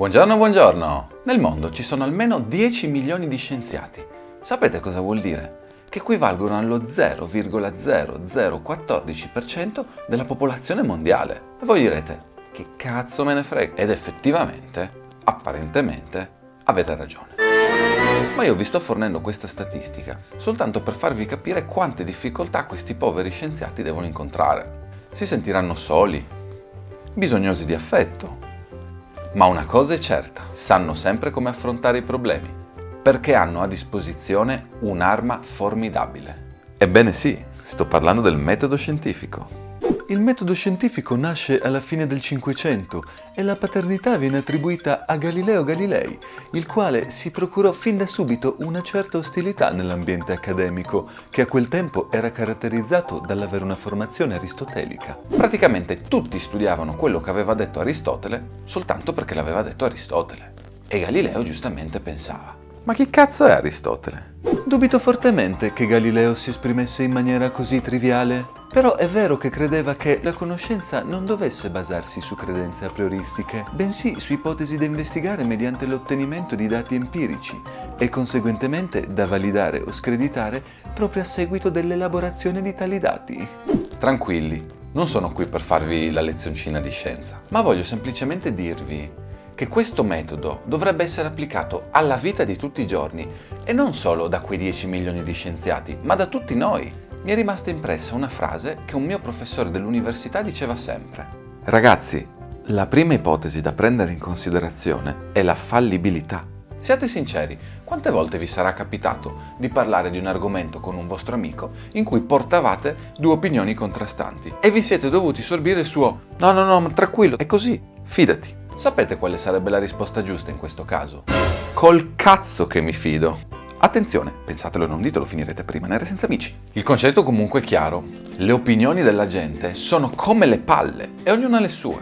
Buongiorno, buongiorno! Nel mondo ci sono almeno 10 milioni di scienziati. Sapete cosa vuol dire? Che equivalgono allo 0,0014% della popolazione mondiale. E voi direte, che cazzo me ne frega? Ed effettivamente, apparentemente, avete ragione. Ma io vi sto fornendo questa statistica soltanto per farvi capire quante difficoltà questi poveri scienziati devono incontrare. Si sentiranno soli, bisognosi di affetto. Ma una cosa è certa, sanno sempre come affrontare i problemi, perché hanno a disposizione un'arma formidabile. Ebbene sì, sto parlando del metodo scientifico. Il metodo scientifico nasce alla fine del Cinquecento e la paternità viene attribuita a Galileo Galilei, il quale si procurò fin da subito una certa ostilità nell'ambiente accademico, che a quel tempo era caratterizzato dall'avere una formazione aristotelica. Praticamente tutti studiavano quello che aveva detto Aristotele soltanto perché l'aveva detto Aristotele. E Galileo giustamente pensava: ma chi cazzo è Aristotele? Dubito fortemente che Galileo si esprimesse in maniera così triviale. Però è vero che credeva che la conoscenza non dovesse basarsi su credenze a prioristiche, bensì su ipotesi da investigare mediante l'ottenimento di dati empirici e conseguentemente da validare o screditare proprio a seguito dell'elaborazione di tali dati. Tranquilli, non sono qui per farvi la lezioncina di scienza, ma voglio semplicemente dirvi che questo metodo dovrebbe essere applicato alla vita di tutti i giorni e non solo da quei 10 milioni di scienziati, ma da tutti noi. Mi è rimasta impressa una frase che un mio professore dell'università diceva sempre. Ragazzi, la prima ipotesi da prendere in considerazione è la fallibilità. Siate sinceri, quante volte vi sarà capitato di parlare di un argomento con un vostro amico in cui portavate due opinioni contrastanti e vi siete dovuti sorbire il suo no, ma tranquillo, è così, fidati. Sapete quale sarebbe la risposta giusta in questo caso? Col cazzo che mi fido! Attenzione, pensatelo e non ditelo, finirete per rimanere senza amici. Il concetto comunque è chiaro. Le opinioni della gente sono come le palle e ognuna ha le sue.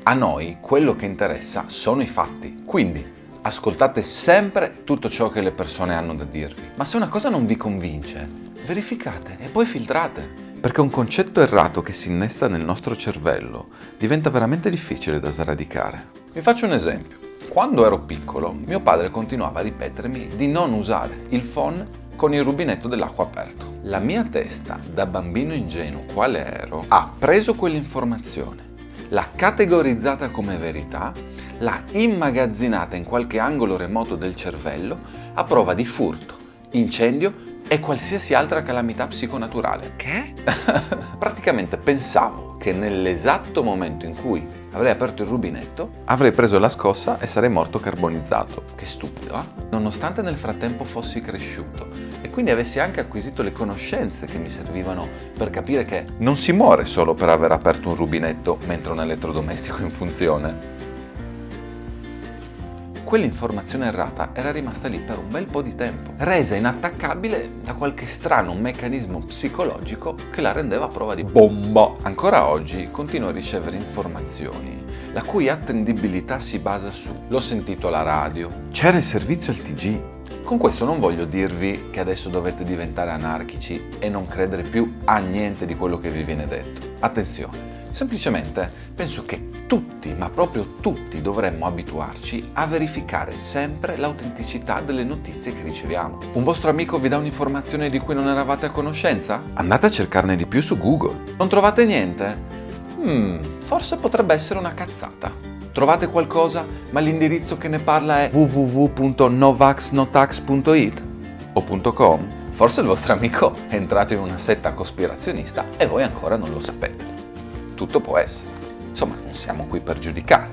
A noi quello che interessa sono i fatti. Quindi ascoltate sempre tutto ciò che le persone hanno da dirvi. Ma se una cosa non vi convince, verificate e poi filtrate. Perché un concetto errato che si innesta nel nostro cervello diventa veramente difficile da sradicare. Vi faccio un esempio. Quando ero piccolo, mio padre continuava a ripetermi di non usare il phon con il rubinetto dell'acqua aperto. La mia testa, da bambino ingenuo quale ero, ha preso quell'informazione, l'ha categorizzata come verità, l'ha immagazzinata in qualche angolo remoto del cervello a prova di furto, incendio e qualsiasi altra calamità psiconaturale. Che? Praticamente pensavo che nell'esatto momento in cui avrei aperto il rubinetto, avrei preso la scossa e sarei morto carbonizzato. Che stupido, eh? Nonostante nel frattempo fossi cresciuto e quindi avessi anche acquisito le conoscenze che mi servivano per capire che non si muore solo per aver aperto un rubinetto mentre un elettrodomestico è in funzione. Quell'informazione errata era rimasta lì per un bel po' di tempo, resa inattaccabile da qualche strano meccanismo psicologico che la rendeva a prova di bomba. Ancora oggi continuo a ricevere informazioni la cui attendibilità si basa su l'ho sentito alla radio, c'era il servizio al TG. Con questo non voglio dirvi che adesso dovete diventare anarchici e non credere più a niente di quello che vi viene detto. Attenzione. Semplicemente penso che tutti, ma proprio tutti, dovremmo abituarci a verificare sempre l'autenticità delle notizie che riceviamo. Un vostro amico vi dà un'informazione di cui non eravate a conoscenza? Andate a cercarne di più su Google. Non trovate niente? Forse potrebbe essere una cazzata. Trovate qualcosa, ma l'indirizzo che ne parla è www.novaxnotax.it o .com? Forse il vostro amico è entrato in una setta cospirazionista e voi ancora non lo sapete. Tutto può essere. Insomma, non siamo qui per giudicare.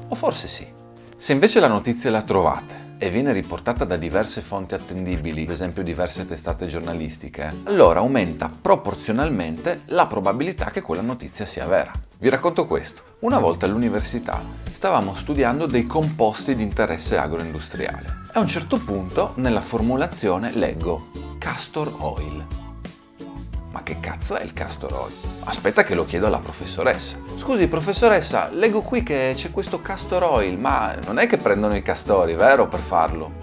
O forse sì. Se invece la notizia la trovate e viene riportata da diverse fonti attendibili, ad esempio diverse testate giornalistiche, allora aumenta proporzionalmente la probabilità che quella notizia sia vera. Vi racconto questo. Una volta all'università stavamo studiando dei composti di interesse agroindustriale. E a un certo punto, nella formulazione, leggo castor oil. Ma che cazzo è il castor oil? Aspetta che lo chiedo alla professoressa. Scusi professoressa, leggo qui che c'è questo castor oil, ma non è che prendono i castori, vero, per farlo?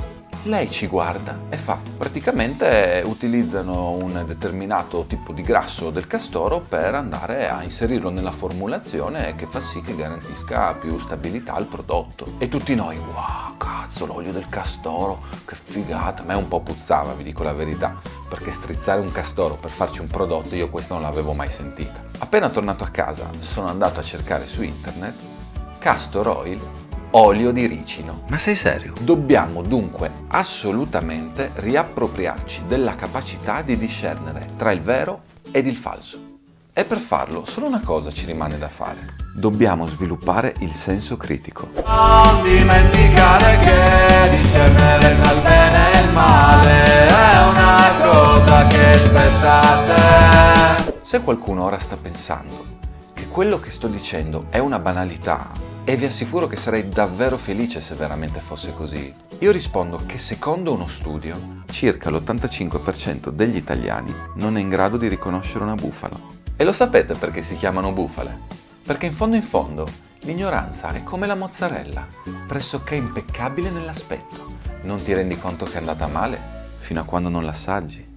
Lei ci guarda e fa. Praticamente utilizzano un determinato tipo di grasso del castoro per andare a inserirlo nella formulazione che fa sì che garantisca più stabilità al prodotto. E tutti noi, wow, cazzo, l'olio del castoro, che figata. A me un po' puzzava, vi dico la verità, perché strizzare un castoro per farci un prodotto, io questo non l'avevo mai sentita. Appena tornato a casa sono andato a cercare su internet castor oil, olio di ricino. Ma sei serio? Dobbiamo dunque assolutamente riappropriarci della capacità di discernere tra il vero ed il falso. E per farlo solo una cosa ci rimane da fare. Dobbiamo sviluppare il senso critico. Non dimenticare che discernere tra il bene e il male è una cosa che spetta a te. Se qualcuno ora sta pensando che quello che sto dicendo è una banalità, e vi assicuro che sarei davvero felice se veramente fosse così, io rispondo che secondo uno studio, circa l'85% degli italiani non è in grado di riconoscere una bufala. E lo sapete perché si chiamano bufale? Perché in fondo, l'ignoranza è come la mozzarella, pressoché impeccabile nell'aspetto. Non ti rendi conto che è andata male fino a quando non l'assaggi.